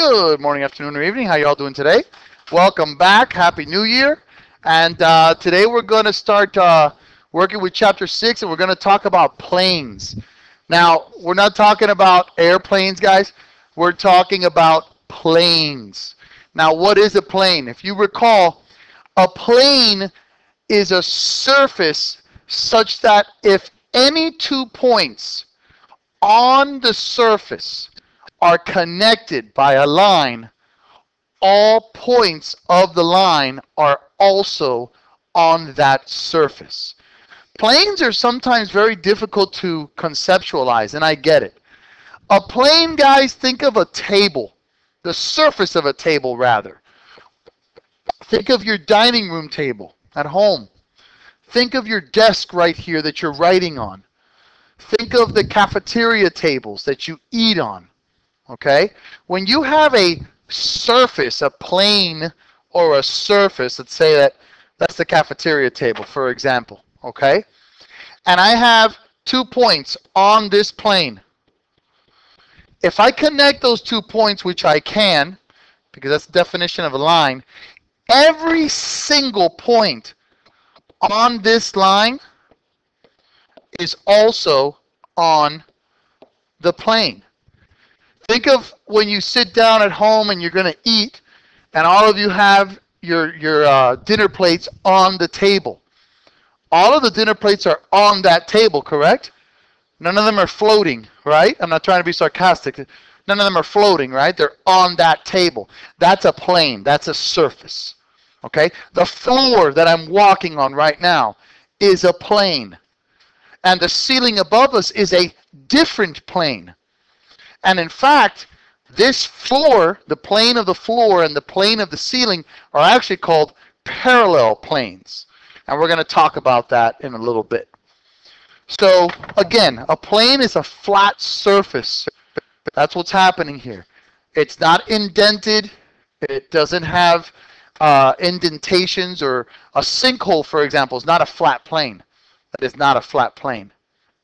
Good morning, afternoon, or evening. How y'all doing today? Welcome back. Happy New Year. And today we're going to start working with Chapter 6, and we're going to talk about planes. Now, we're not talking about airplanes, guys. We're talking about planes. Now, what is a plane? If you recall, a plane is a surface such that if any 2 points on the surface are connected by a line, all points of the line are also on that surface. Planes are sometimes very difficult to conceptualize, and I get it. A plane, guys, think of a table, the surface of a table, rather. Think of your dining room table at home. Think of your desk right here that you're writing on. Think of the cafeteria tables that you eat on. Okay? When you have a surface, a plane or a surface, let's say that's the cafeteria table, for example. Okay? And I have 2 points on this plane. If I connect those 2 points, which I can, because that's the definition of a line, every single point on this line is also on the plane. Think of when you sit down at home and you're going to eat, and all of you have your dinner plates on the table. All of the dinner plates are on that table, correct? None of them are floating, right? I'm not trying to be sarcastic. None of them are floating, right? They're on that table. That's a plane. That's a surface. Okay? The floor that I'm walking on right now is a plane. And the ceiling above us is a different plane. And in fact, this floor, the plane of the floor and the plane of the ceiling, are actually called parallel planes. And we're going to talk about that in a little bit. So, again, a plane is a flat surface. That's what's happening here. It's not indented. It doesn't have indentations, or a sinkhole, for example, is not a flat plane. That is not a flat plane.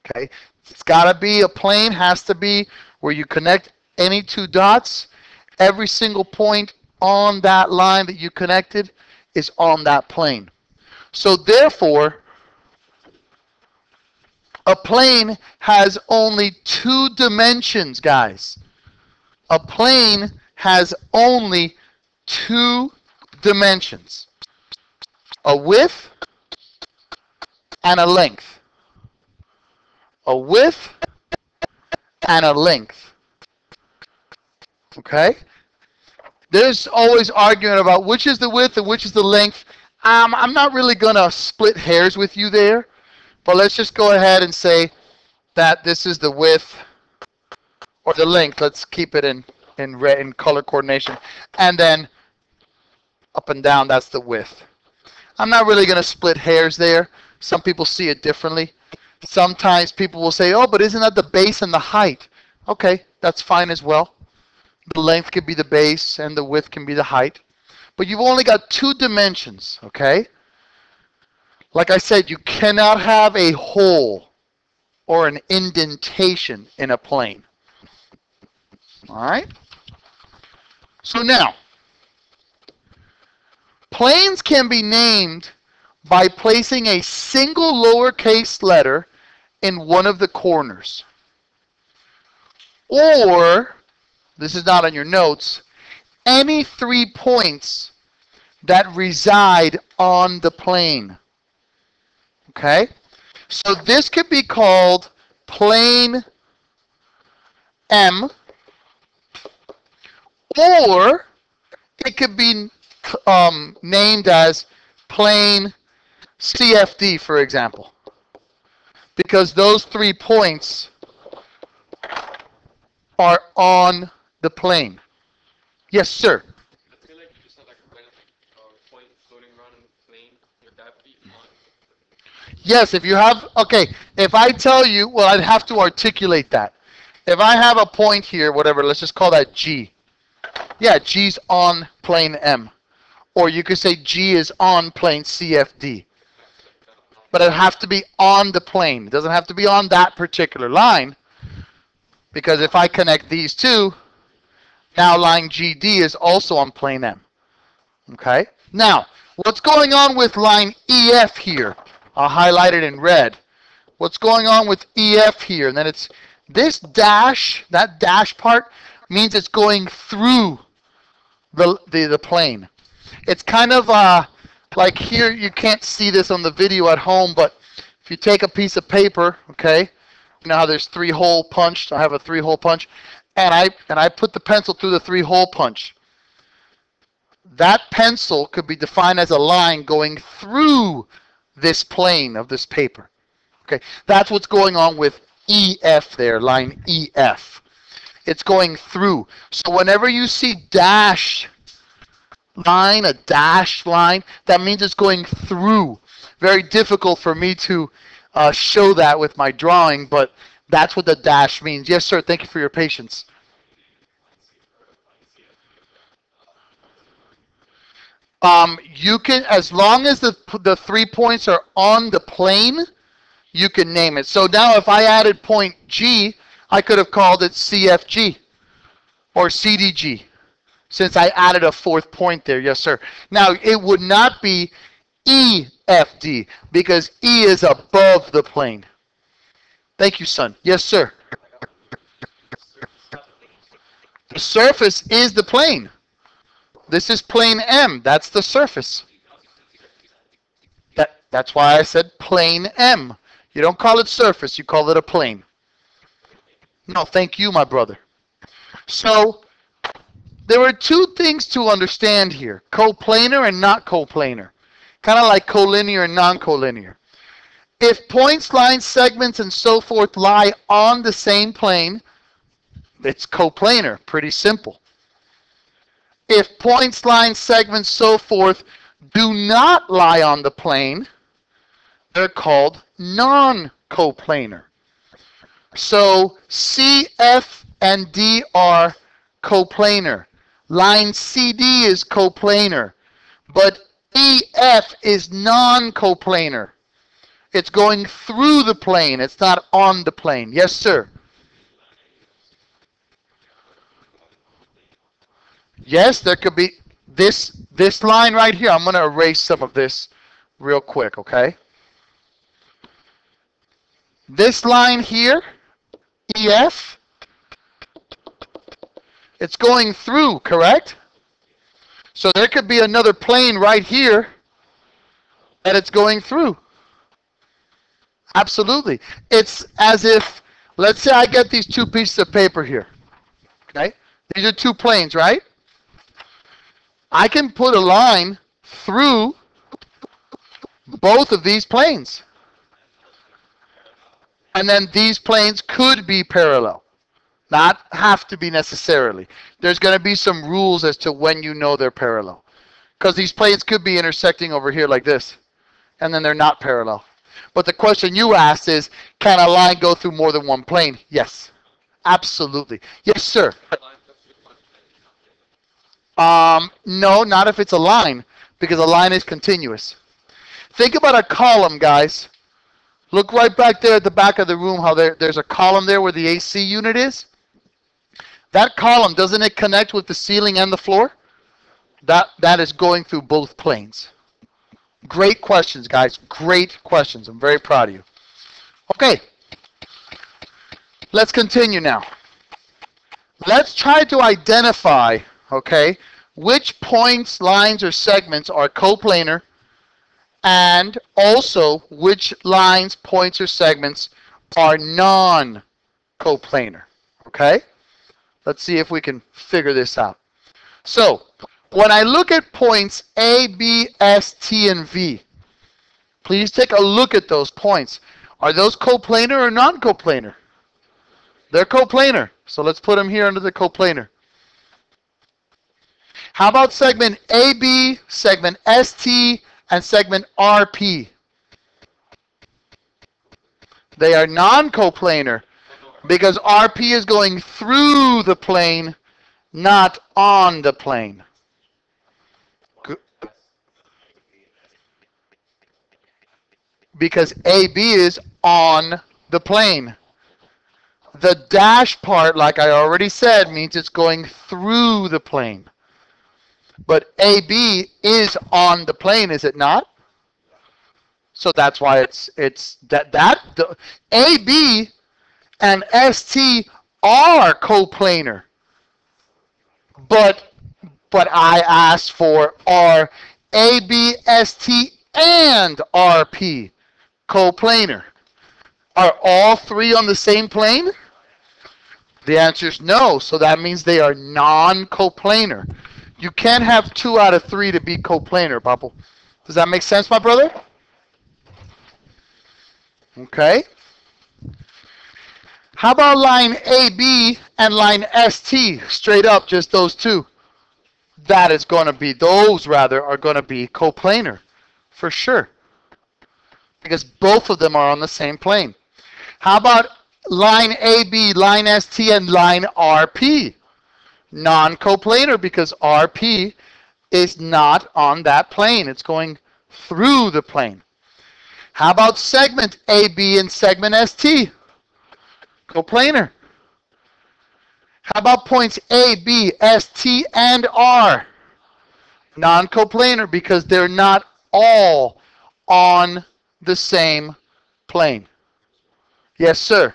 Okay? It's got to be a plane, has to be where you connect any 2 dots. Every single point on that line that you connected is on that plane. So therefore, a plane has only 2 dimensions, guys. A plane has only 2 dimensions. A width and a length. A width and a length. Okay? There's always argument about which is the width and which is the length. I'm not really going to split hairs with you there, but let's just go ahead and say that this is the width or the length. Let's keep it in color coordination. And then up and down, that's the width. I'm not really going to split hairs there. Some people see it differently. Sometimes people will say, oh, but isn't that the base and the height? Okay, that's fine as well. The length can be the base and the width can be the height. But you've only got 2 dimensions, okay? Like I said, you cannot have a hole or an indentation in a plane. All right? So now, planes can be named by placing a single lowercase letter in one of the corners. Or, this is not on your notes, any 3 points that reside on the plane. Okay? So this could be called plane M, or it could be named as plane CFD, for example, because those 3 points are on the plane. Yes, sir. I feel like you just have like a random point floating around in the plane. Would that be on? Yes, if you have, okay, if I tell you, well, I'd have to articulate that. If I have a point here, whatever, let's just call that G. Yeah, G's on plane M. Or you could say G is on plane CFD. But it have to be on the plane. It doesn't have to be on that particular line. Because if I connect these two, Now line GD is also on plane M. Okay? Now, what's going on with line EF here? I'll highlight it in red. What's going on with EF here? And then it's this dash, that dash part means it's going through the plane. It's kind of like here, you can't see this on the video at home, but if you take a piece of paper, okay, you know how there's 3-hole punched? I have a 3-hole punch, and I put the pencil through the 3-hole punch. That pencil could be defined as a line going through this plane of this paper. Okay, that's what's going on with EF there, line EF. It's going through. So whenever you see dash line, a dash line, that means it's going through. Very difficult for me to show that with my drawing, but that's what the dash means. Yes, sir. Thank you for your patience. You can, as long as the 3 points are on the plane, you can name it. So now if I added point G, I could have called it CFG or CDG, since I added a 4th point there. Yes, sir. Now, it would not be EFD, because E is above the plane. Thank you, son. Yes, sir. The surface is the plane. This is plane M. That's the surface. That's why I said plane M. You don't call it surface. You call it a plane. No, thank you, my brother. So there are 2 things to understand here. Coplanar and not coplanar. Kind of like collinear and non-collinear. If points, lines, segments, and so forth lie on the same plane, it's coplanar. Pretty simple. If points, lines, segments, so forth do not lie on the plane, they're called non-coplanar. So C, F, and D are coplanar. Line CD is coplanar, but EF is non-coplanar. It's going through the plane. It's not on the plane. Yes, sir. Yes, there could be this line right here. I'm going to erase some of this real quick, okay? This line here, EF, it's going through, correct? So there could be another plane right here that it's going through. Absolutely. It's as if, let's say I get these 2 pieces of paper here, okay? These are 2 planes, right? I can put a line through both of these planes. And then these planes could be parallel. Not have to be necessarily. There's going to be some rules as to when you know they're parallel. Because these planes could be intersecting over here like this. And then they're not parallel. But the question you asked is, can a line go through more than one plane? Yes. Absolutely. Yes, sir. No, not if it's a line, because a line is continuous. Think about a column, guys. Look right back there at the back of the room, how there's a column there where the AC unit is. That column, doesn't it connect with the ceiling and the floor? That is going through both planes. Great questions, guys. Great questions. I'm very proud of you. Okay. Let's continue now. Let's try to identify, okay, which points, lines, or segments are coplanar, and also which lines, points, or segments are non-coplanar. Okay? Let's see if we can figure this out. So, when I look at points A, B, S, T, and V, please take a look at those points. Are those coplanar or non-coplanar? They're coplanar. So let's put them here under the coplanar. How about segment AB, segment ST, and segment RP? They are non-coplanar because RP is going through the plane, not on the plane. Because AB is on the plane. The dash part, like I already said, means it's going through the plane. But AB is on the plane, is it not? So that's why it's the AB and ST are coplanar. But I asked for are AB, ST, and RP coplanar. Are all three on the same plane? The answer is no. So that means they are non-coplanar. You can't have 2 out of 3 to be coplanar, Papa. Does that make sense, my brother? Okay. How about line AB and line ST? Straight up, just those two. Those are going to be coplanar for sure. Because both of them are on the same plane. How about line AB, line ST, and line RP? Non-coplanar because RP is not on that plane. It's going through the plane. How about segment AB and segment ST? Coplanar. How about points A, B, S, T, and R? Non-coplanar because they're not all on the same plane. Yes, sir.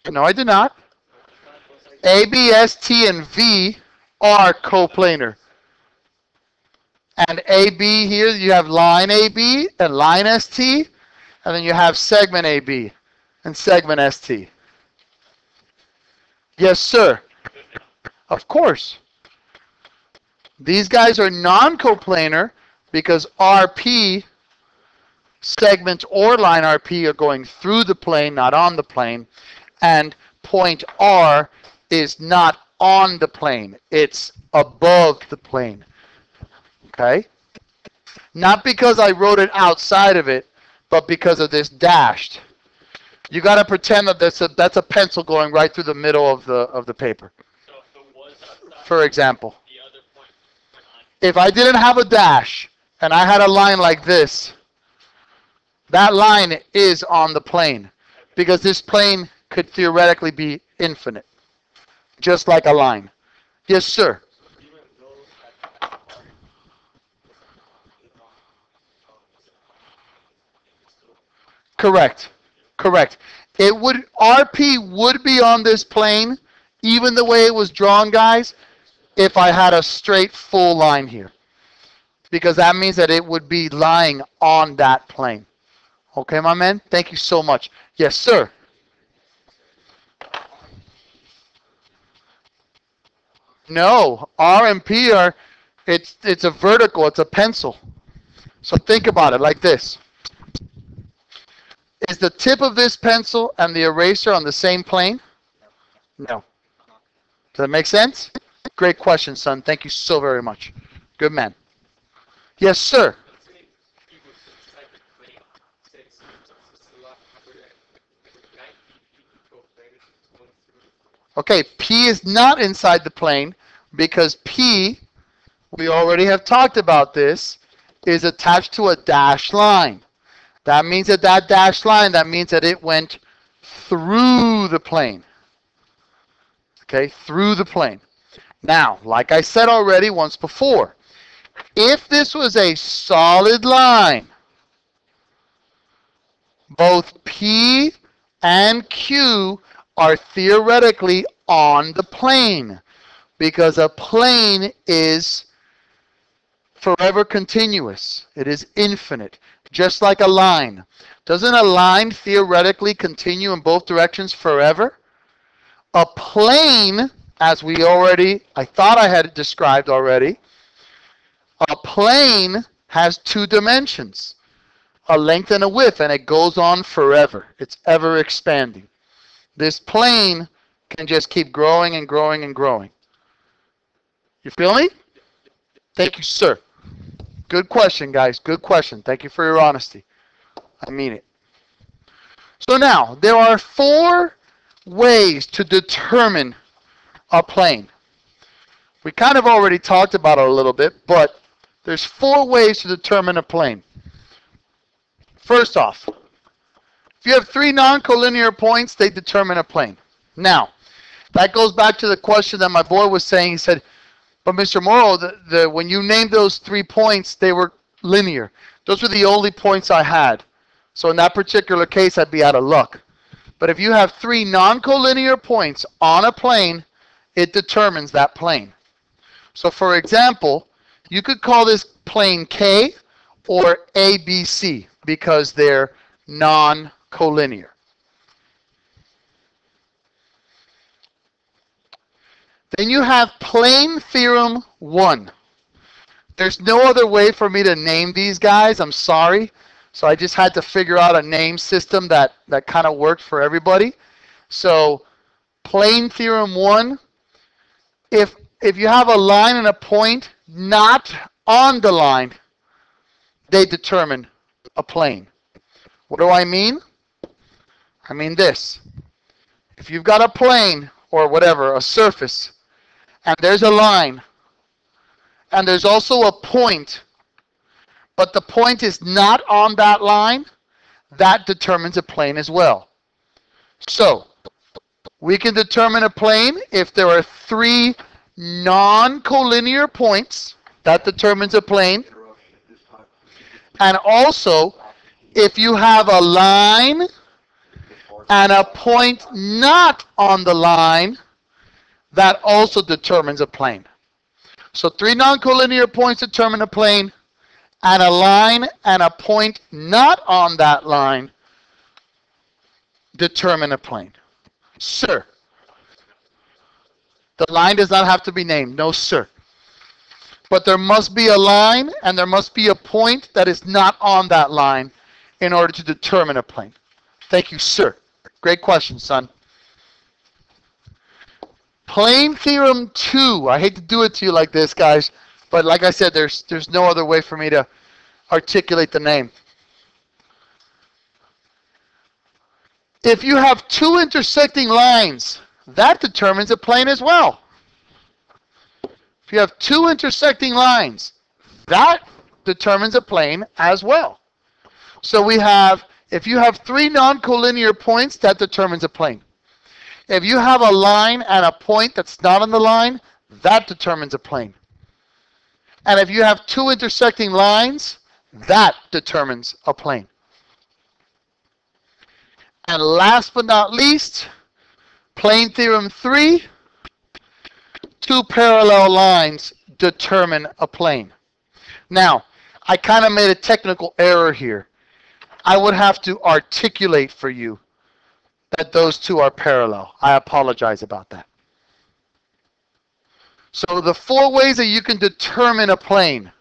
No, I did not. A, B, S, T, and V are coplanar. And AB here, you have line AB and line ST, and then you have segment AB and segment ST. Yes, sir. Of course. These guys are non-coplanar because RP, segment or line RP, are going through the plane, not on the plane. And point R is not on the plane. It's above the plane. Okay? Not because I wrote it outside of it, but because of this dashed. You got to pretend that that's a pencil going right through the middle of the paper. So if it was outside, For example, the other point on if I didn't have a dash and I had a line like this, that line is on the plane because this plane could theoretically be infinite, just like a line. Yes, sir. even those that are Correct. Correct. RP would be on this plane, even the way it was drawn, guys, if I had a straight full line here. Because that means that it would be lying on that plane. Okay, my man? Thank you so much. Yes, sir. No, R and P it's a vertical, it's a pencil. So think about it like this. Is the tip of this pencil and the eraser on the same plane? No. Does that make sense? Great question, son. Thank you so very much. Good man. Yes, sir. let's say he was inside the plane, says it's a lot harder with 90 feet coplanar going through. Okay, P is not inside the plane because P, we already have talked about this, is attached to a dashed line. That means that dashed line, that means that it went through the plane. Okay, through the plane. Now, like I said already once before, if this was a solid line, both P and Q are theoretically on the plane because a plane is forever continuous. It is infinite, just like a line. Doesn't a line theoretically continue in both directions forever? A plane, as I thought I had described already, a plane has 2 dimensions, a length and a width, and it goes on forever. It's ever expanding. This plane can just keep growing and growing and growing. You feel me? Thank you, sir. Good question, guys. Good question. Thank you for your honesty. I mean it. So now, there are 4 ways to determine a plane. We kind of already talked about it a little bit, but there's 4 ways to determine a plane. First off, if you have three non-collinear points, they determine a plane. Now, that goes back to the question that my boy was saying. He said, but Mr. Morrow, when you named those 3 points, they were linear. Those were the only points I had. So in that particular case, I'd be out of luck. But if you have 3 non-collinear points on a plane, it determines that plane. So for example, you could call this plane K or ABC because they're non-collinear. Then you have plane theorem 1. There's no other way for me to name these guys. I'm sorry. So I just had to figure out a name system that kind of worked for everybody. So plane theorem 1, if you have a line and a point not on the line, they determine a plane. What do I mean? I mean this. If you've got a plane or whatever, a surface, and there's a line, and there's also a point, but the point is not on that line, that determines a plane as well. So, we can determine a plane if there are 3 non-collinear points, that determines a plane. And also, if you have a line and a point not on the line, that also determines a plane. So 3 non-collinear points determine a plane, and a line and a point not on that line determine a plane. Sir. The line does not have to be named. No, sir. But there must be a line and there must be a point that is not on that line in order to determine a plane. Thank you, sir. Great question, son. Plane theorem 2. I hate to do it to you like this, guys, but like I said, there's no other way for me to articulate the name. If you have 2 intersecting lines, that determines a plane as well. If you have 2 intersecting lines, that determines a plane as well. So we have, if you have 3 non-collinear points, that determines a plane. If you have a line and a point that's not on the line, that determines a plane. And if you have 2 intersecting lines, that determines a plane. And last but not least, plane theorem 3, 2 parallel lines determine a plane. Now, I kind of made a technical error here. I would have to articulate for you that those 2 are parallel. I apologize about that. So the 4 ways that you can determine a plane.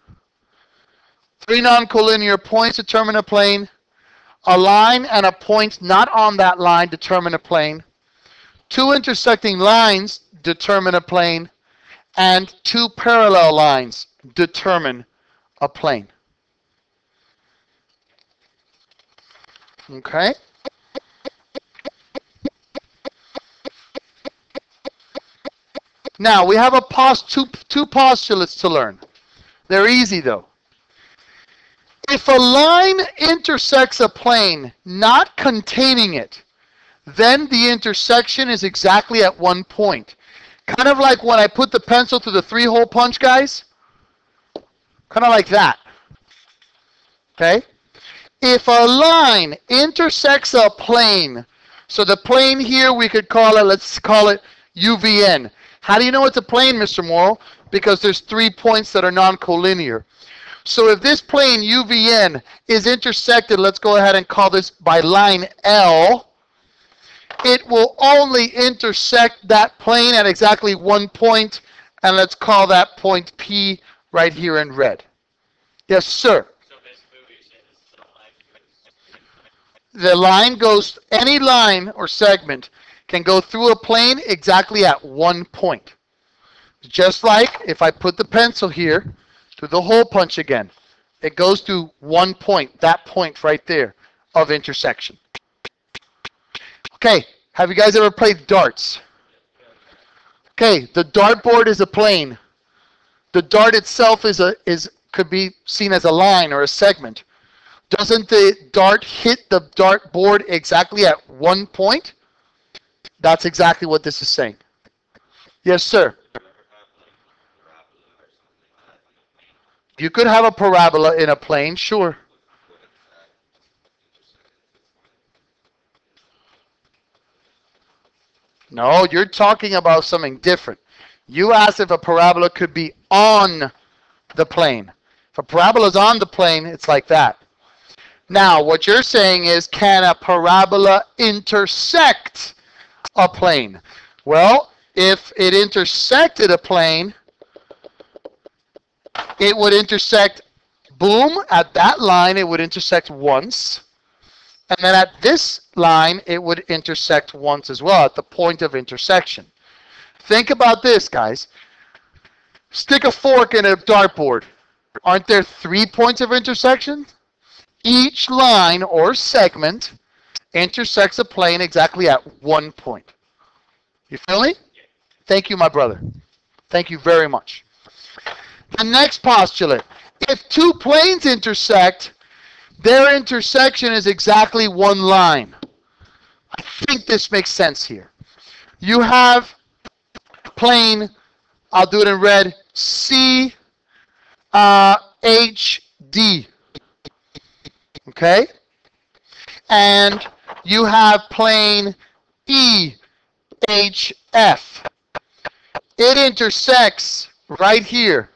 3 non-collinear points determine a plane. A line and a point not on that line determine a plane. 2 intersecting lines determine a plane. And 2 parallel lines determine a plane. Okay? Now, we have two postulates to learn. They're easy, though. If a line intersects a plane not containing it, then the intersection is exactly at 1 point. Kind of like when I put the pencil through the 3-hole punch, guys. Kind of like that. Okay? If a line intersects a plane, so the plane here we could call it, let's call it UVN. How do you know it's a plane, Mr. Morrow? Because there's 3 points that are non-collinear. So if this plane UVN is intersected, let's go ahead and call this by line L, it will only intersect that plane at exactly 1 point, and let's call that point P right here in red. Yes, sir. So basically what you're saying is The line goes, any line or segment can go through a plane exactly at 1 point. Just like if I put the pencil here through the hole punch again, it goes through 1 point, that point right there of intersection. Okay, have you guys ever played darts? Okay, the dartboard is a plane. The dart itself could be seen as a line or a segment. Doesn't the dart hit the dartboard exactly at one point? That's exactly what this is saying. Yes, sir. You could have a parabola in a plane, sure. No, you're talking about something different. You asked if a parabola could be on the plane. If a parabola is on the plane, it's like that. Now, what you're saying is, can a parabola intersect a plane? Well, if it intersected a plane, it would intersect, boom, at that line, it would intersect once. And then at this line, it would intersect once as well, at the point of intersection. Think about this, guys. Stick a fork in a dartboard. Aren't there 3 points of intersection? Each line or segment intersects a plane exactly at 1 point. You feel me? Thank you, my brother. Thank you very much. The next postulate. If 2 planes intersect, their intersection is exactly 1 line. I think this makes sense here. You have plane, I'll do it in red, C, H, D. Okay? And you have plane E, H, F. It intersects right here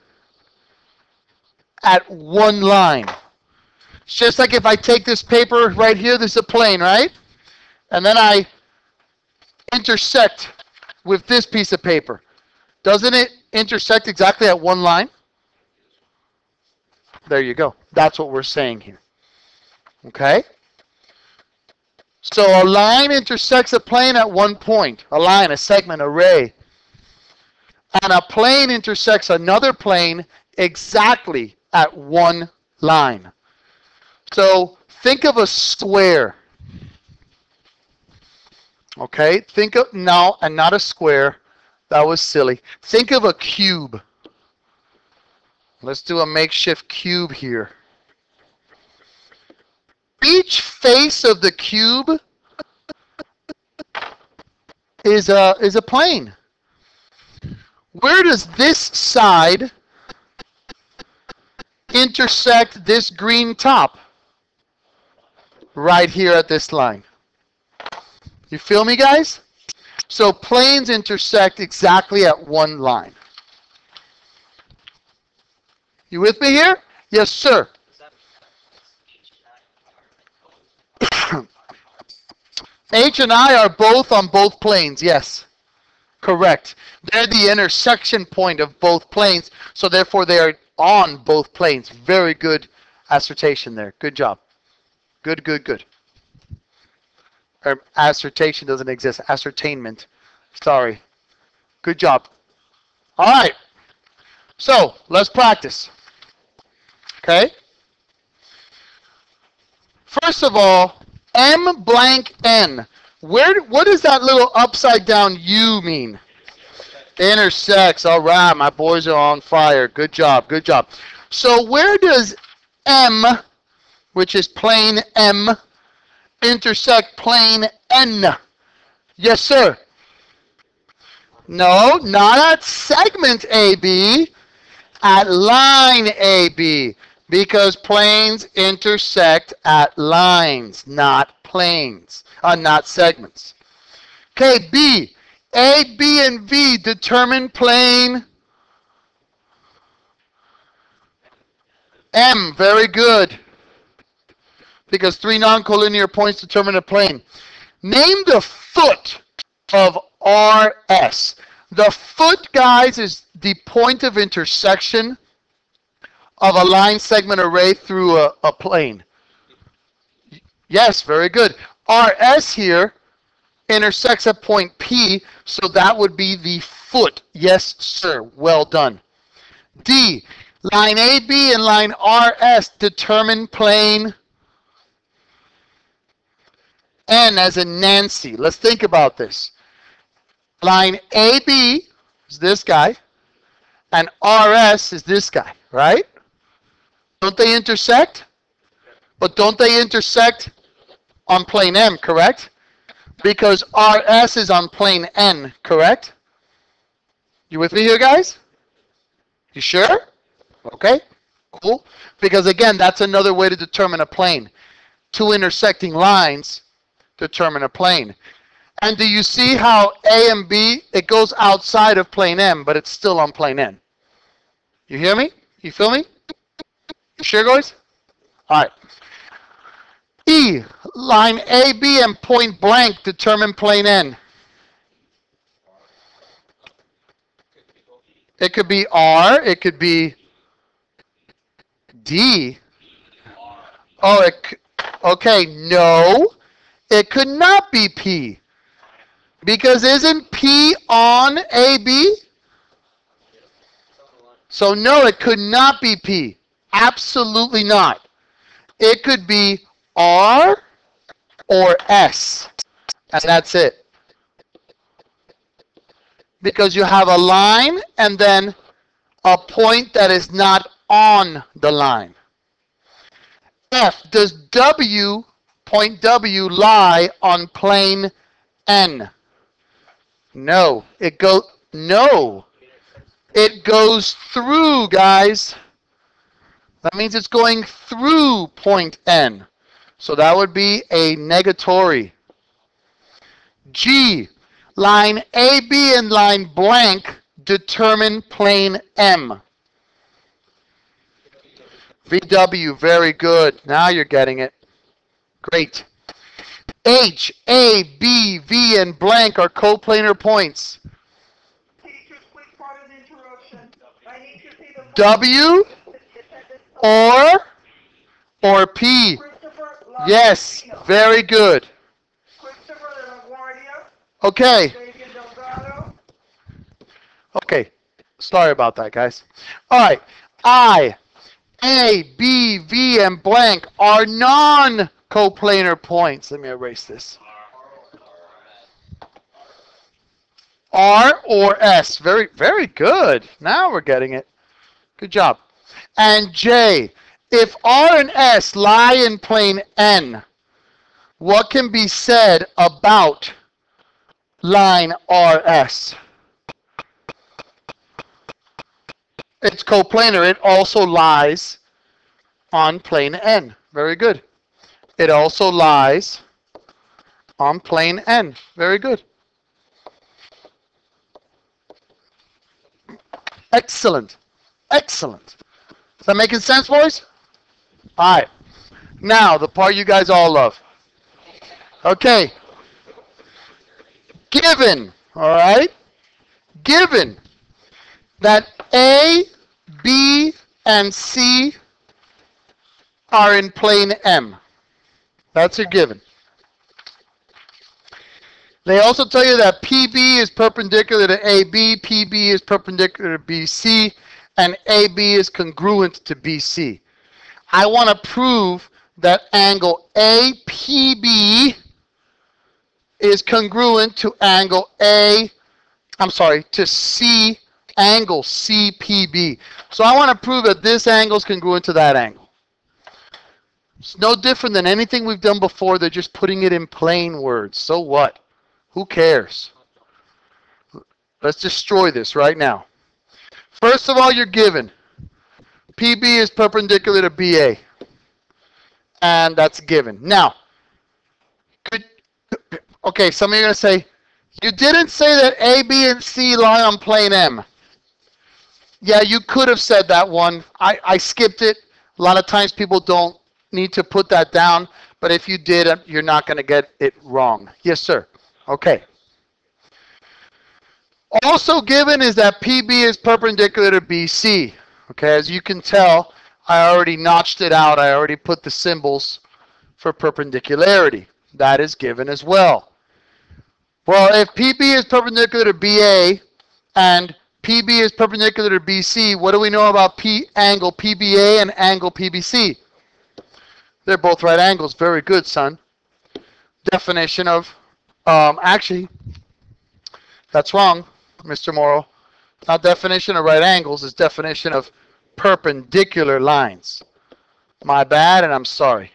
at 1 line. It's just like if I take this paper right here, this is a plane, right? And then I intersect with this piece of paper. Doesn't it intersect exactly at 1 line? There you go. That's what we're saying here. Okay? So a line intersects a plane at 1 point. A line, a segment, a ray. And a plane intersects another plane exactly at 1 line. So think of a square. Okay? Think of, no, and not a square. That was silly. Think of a cube. Let's do a makeshift cube here. Each face of the cube is a plane. Where does this side intersect this green top? Right here at this line. You feel me, guys? So planes intersect exactly at 1 line. You with me here? Yes, sir. H and I are both on both planes, yes. Correct. They're the intersection point of both planes, so therefore they are on both planes. Very good assertion there. Good job. Good, good, good. Or assertion doesn't exist. Ascertainment. Sorry. Good job. All right. So, let's practice. Okay? First of all, M blank N. What does that little upside down U mean? Intersects. All right, my boys are on fire. Good job, good job. So where does M, which is plane M, intersect plane N? Yes, sir. No, not at segment AB, at line AB, because planes intersect at lines, not planes, not segments. Okay, B. A, B, and V determine plane M. Very good. Because 3 non-collinear points determine a plane. Name the foot of RS. The foot, guys, is the point of intersection of a line segment array through a plane. Yes, very good. RS here intersects at point P, so that would be the foot. Yes, sir. Well done. D. Line AB and line RS determine plane N, as in Nancy. Let's think about this. Line AB is this guy, and RS is this guy, right? Don't they intersect? But don't they intersect on plane M, correct? Because RS is on plane N, correct? You with me here, guys? You sure? Okay, cool. Because again, that's another way to determine a plane. Two intersecting lines determine a plane. And do you see how A and B, it goes outside of plane M, but it's still on plane N? You hear me? You feel me? You sure, guys? All right. E, line AB and point blank determine plane N. It could be R, it could be D. Oh, okay, no. It could not be P. Because isn't P on AB? So no, it could not be P. Absolutely not. It could be R or S. And that's it. Because you have a line and then a point that is not on the line. F, does W, point W, lie on plane N? No. It goes through, guys. That means it's going through point N. So that would be a negatory. G, line AB and line blank determine plane M. VW, very good. Now you're getting it. Great. H, A, B, V, and blank are coplanar points. Teacher, quick part of the interruption. I need to see the W or P. Christopher Yes, very good. Christopher LaGuardia. Okay. Fabian Delgado. Okay. Sorry about that, guys. All right. I, A, B, V, and blank are non-coplanar points. Let me erase this. R or S. Very, very good. Now we're getting it. Good job. And J, if R and S lie in plane N, what can be said about line RS? It's coplanar. It also lies on plane N. Very good. It also lies on plane N. Very good. Excellent. Excellent. Is that making sense, boys? All right. Now, the part you guys all love. Okay. Given, all right? Given that A, B, and C are in plane M. That's a given. They also tell you that PB is perpendicular to AB, PB is perpendicular to BC, and AB is congruent to BC. I want to prove that angle APB is congruent to to C, angle CPB. So I want to prove that this angle is congruent to that angle. It's no different than anything we've done before. They're just putting it in plain words. So what? Who cares? Let's destroy this right now. First of all, you're given PB is perpendicular to BA. And that's given. Now, okay, some of you are going to say, you didn't say that A, B, and C lie on plane M. Yeah, you could have said that one. I skipped it. A lot of times people don't need to put that down. But if you did, you're not going to get it wrong. Yes, sir. Okay. Also given is that PB is perpendicular to BC. Okay, as you can tell, I already notched it out. I already put the symbols for perpendicularity. That is given as well. Well, if PB is perpendicular to BA and PB is perpendicular to BC, what do we know about angle PBA and angle PBC? They're both right angles. Very good, son. Definition of, actually, that's wrong, Mr. Morrow. Not definition of right angles, it's definition of perpendicular lines. My bad, and I'm sorry.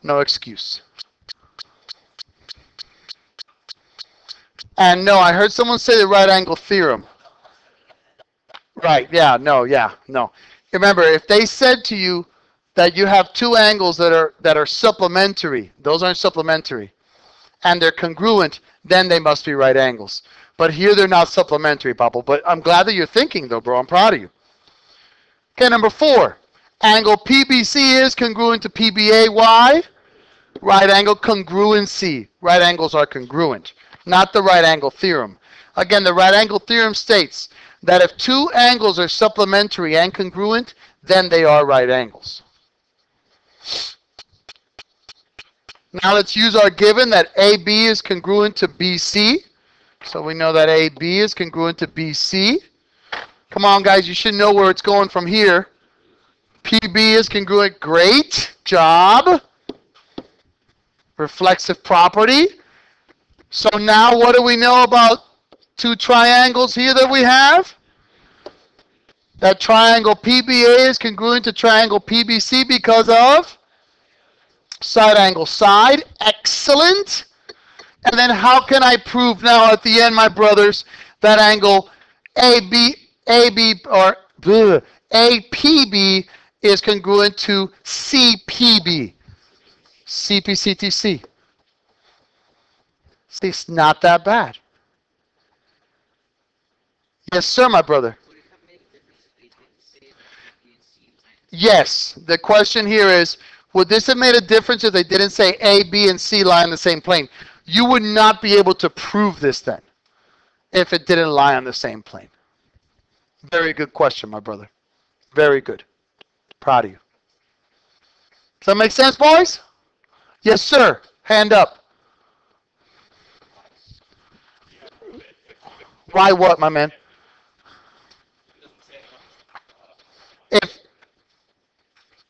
No excuse. And no, I heard someone say the right angle theorem. Right, yeah, no. Remember, if they said to you that you have two angles that are supplementary, those aren't supplementary, and they're congruent, then they must be right angles. But here they're not supplementary, Pablo. But I'm glad that you're thinking, though, bro. I'm proud of you. Okay, number 4. Angle PBC is congruent to PBA. Why? Right angle congruency. Right angles are congruent, not the right angle theorem. Again, the right angle theorem states that if two angles are supplementary and congruent, then they are right angles. Now let's use our given that AB is congruent to BC. So we know that AB is congruent to BC. Come on, guys, you should know where it's going from here. PB is congruent. Great job. Reflexive property. So now what do we know about two triangles here that we have? That triangle PBA is congruent to triangle PBC because of side angle side. Excellent. And then how can I prove now at the end, my brothers, that angle APB is congruent to CPB? CPCTC. See, it's not that bad. Yes, sir, my brother. Yes, the question here is, would this have made a difference if they didn't say A, B, and C lie on the same plane? You would not be able to prove this then if it didn't lie on the same plane. Very good question, my brother. Very good. Proud of you. Does that make sense, boys? Yes, sir. Hand up. Why what, my man? If,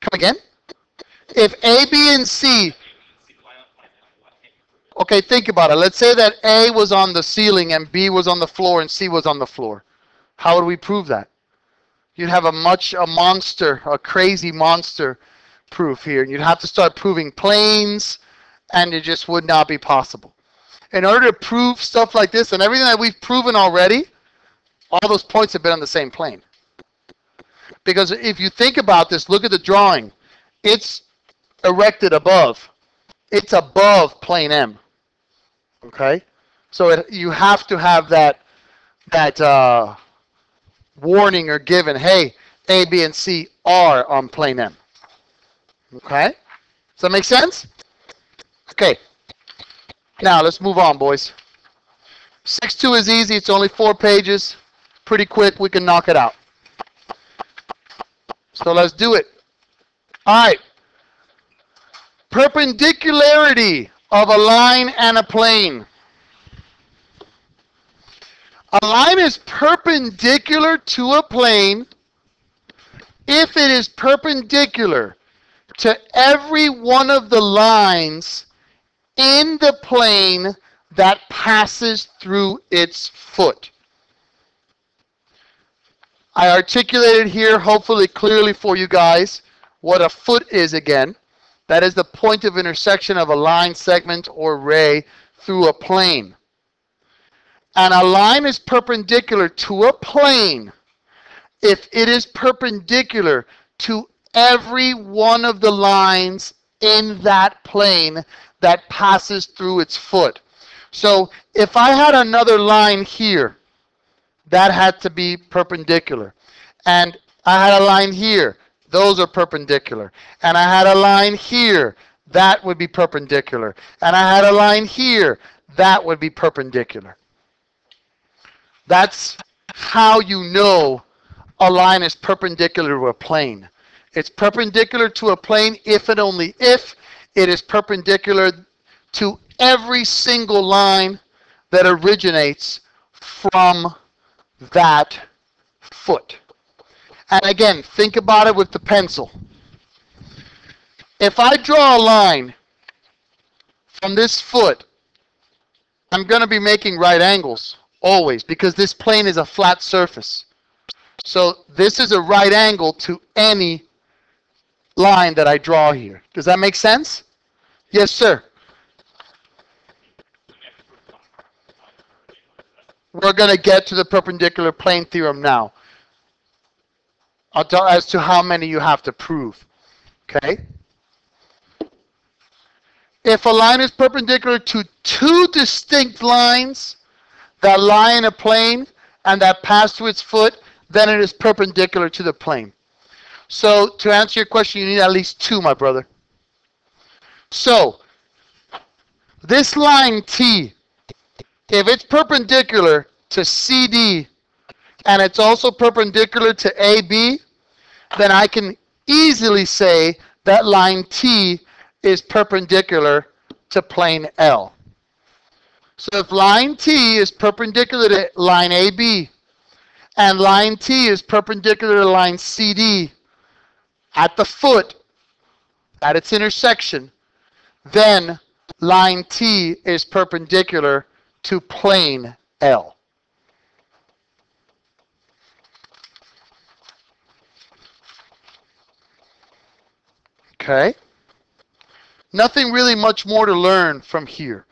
come again? If A, B, and C, okay, think about it. Let's say that A was on the ceiling and B was on the floor and C was on the floor. How would we prove that? You'd have a crazy monster proof here. You'd have to start proving planes, and it just would not be possible. In order to prove stuff like this and everything that we've proven already, all those points have been on the same plane. Because if you think about this, look at the drawing. It's erected above. It's above plane M. Okay? So you have to have that warning or given, hey, A, B, and C are on plane M. Okay? Does that make sense? Okay. Now, let's move on, boys. 6.2 is easy. It's only 4 pages. Pretty quick. We can knock it out. So let's do it. All right. Perpendicularity of a line and a plane. A line is perpendicular to a plane if it is perpendicular to every one of the lines in the plane that passes through its foot. I articulated here, hopefully clearly for you guys, what a foot is again. That is the point of intersection of a line, segment, or ray through a plane. And a line is perpendicular to a plane if it is perpendicular to every one of the lines in that plane that passes through its foot. So if I had another line here, that had to be perpendicular. And I had a line here, those are perpendicular. And I had a line here, that would be perpendicular. And I had a line here, that would be perpendicular. That's how you know a line is perpendicular to a plane. It's perpendicular to a plane if and only if it is perpendicular to every single line that originates from that foot. And again, think about it with the pencil. If I draw a line from this foot, I'm going to be making right angles always because this plane is a flat surface. So this is a right angle to any line that I draw here. Does that make sense? Yes, sir. We're going to get to the perpendicular plane theorem now. I'll tell as to how many you have to prove. Okay? If a line is perpendicular to two distinct lines that lie in a plane and that pass through its foot, then it is perpendicular to the plane. So to answer your question, you need at least two, my brother. So this line T, if it's perpendicular to CD and it's also perpendicular to AB, then I can easily say that line T is perpendicular to plane L. So if line T is perpendicular to line AB and line T is perpendicular to line CD at the foot, at its intersection, then line T is perpendicular to plane L. Okay? Nothing really much more to learn from here.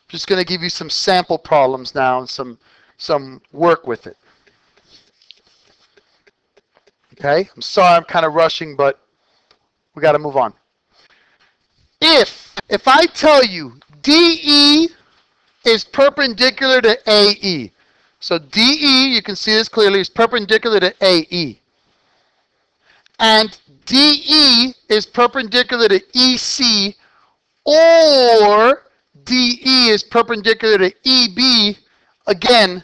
Just going to give you some sample problems now and some work with it. Okay? I'm sorry I'm kind of rushing, but we got to move on. If I tell you DE is perpendicular to AE, so DE, you can see this clearly, is perpendicular to AE. And DE is perpendicular to EC, or DE is perpendicular to EB, again,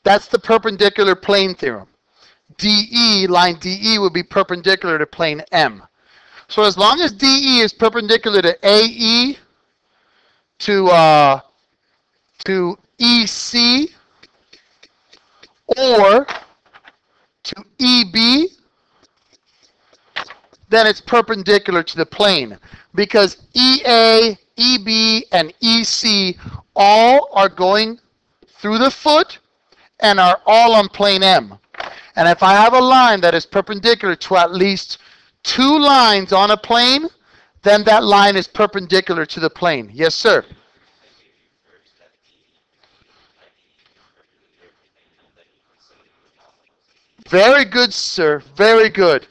that's the perpendicular plane theorem. DE, line DE, would be perpendicular to plane M. So as long as DE is perpendicular to AE, to EC, or to EB, then it's perpendicular to the plane, because EA, EB, and EC all are going through the foot and are all on plane M. And if I have a line that is perpendicular to at least two lines on a plane, then that line is perpendicular to the plane. Yes, sir. Very good, sir. Very good.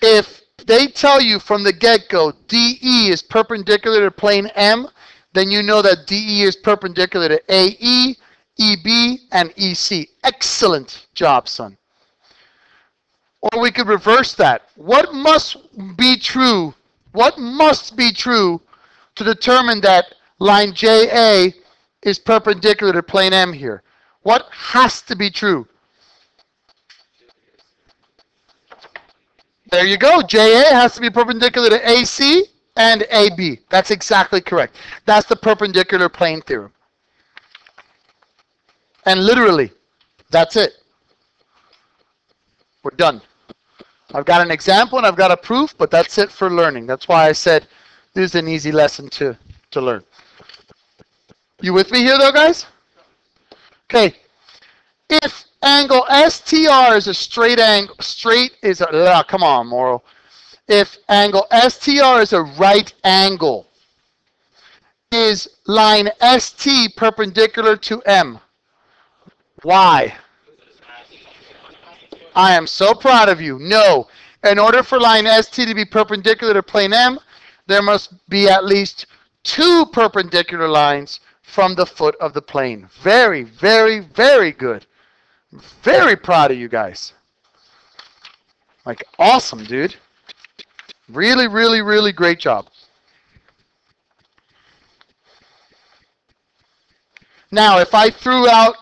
If they tell you from the get-go DE is perpendicular to plane M, then you know that DE is perpendicular to AE, EB, and EC. Excellent job, son. Or we could reverse that. What must be true? What must be true to determine that line JA is perpendicular to plane M here? What has to be true? There you go. JA has to be perpendicular to AC and AB. That's exactly correct. That's the perpendicular plane theorem. And literally, that's it. We're done. I've got an example and I've got a proof, but that's it for learning. That's why I said this is an easy lesson to learn. You with me here though, guys? Okay. If angle STR is a straight angle, come on, Morrow. If angle STR is a right angle, is line ST perpendicular to M? Why? I am so proud of you. No. In order for line ST to be perpendicular to plane M, there must be at least two perpendicular lines from the foot of the plane. Very, very, very good. Very proud of you guys. Like, awesome, dude. Really, really, really great job. Now, if I threw out,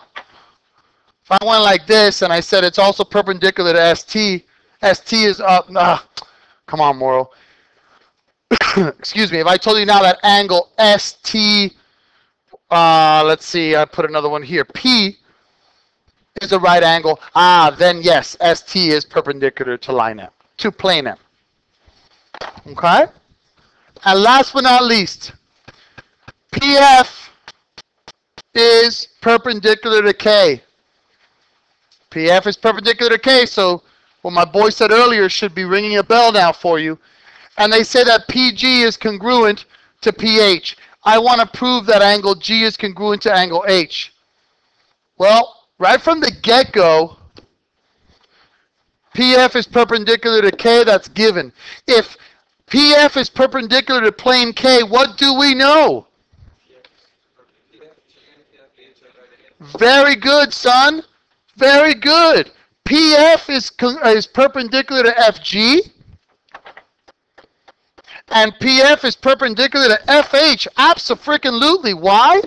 if I went like this and I said it's also perpendicular to ST, ST is up. Come on, Morrow. Excuse me. If I told you now that angle ST, let's see, I put another one here, P is a right angle, then yes, ST is perpendicular to line M, to plane M. Okay? And last but not least, PF is perpendicular to K. PF is perpendicular to K, so what my boy said earlier should be ringing a bell now for you. and they say that PG is congruent to PH. I want to prove that angle G is congruent to angle H. Well, right from the get-go, PF is perpendicular to K, that's given. If PF is perpendicular to plane K, what do we know? Very good, son. Very good. PF is perpendicular to FG, and PF is perpendicular to FH. Abso-freaking-lutely. Why?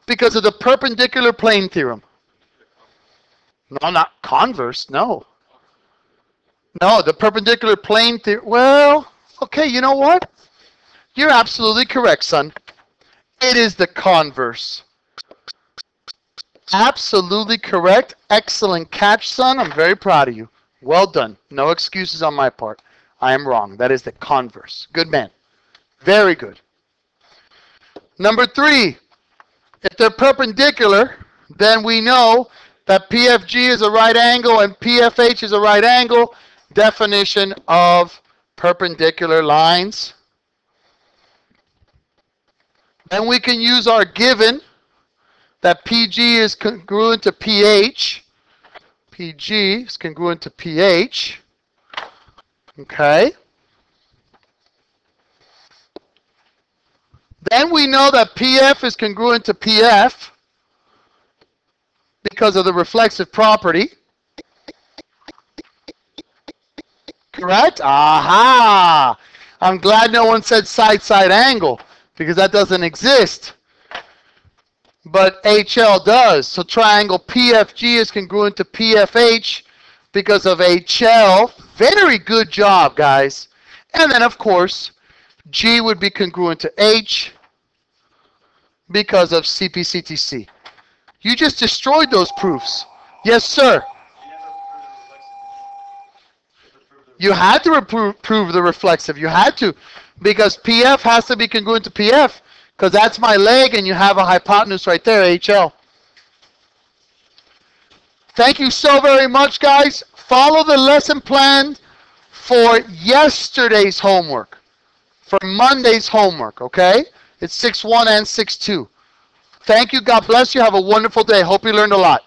Because of the perpendicular plane theorem. No, not converse. No. No, the perpendicular plane theorem. Well, okay, you know what? You're absolutely correct, son. It is the converse. Absolutely correct. Excellent catch, son. I'm very proud of you. Well done. No excuses on my part. I am wrong. That is the converse. Good man. Very good. Number 3. If they're perpendicular, then we know that PFG is a right angle and PFH is a right angle. Definition of perpendicular lines. Then we can use our given that PG is congruent to PH. PG is congruent to PH. Okay. Then we know that PF is congruent to PF because of the reflexive property. Correct? Aha! I'm glad no one said side-side angle because that doesn't exist. But HL does. So triangle PFG is congruent to PFH because of HL. Very good job, guys. And then, of course, G would be congruent to H because of CPCTC. You just destroyed those proofs. Yes, sir. You had to prove the reflexive. You had to, because PF has to be congruent to PF, because that's my leg, and you have a hypotenuse right there, HL. Thank you so very much, guys. Follow the lesson plan for yesterday's homework, for Monday's homework, okay? It's 6.1 and 6.2. Thank you. God bless you. Have a wonderful day. Hope you learned a lot.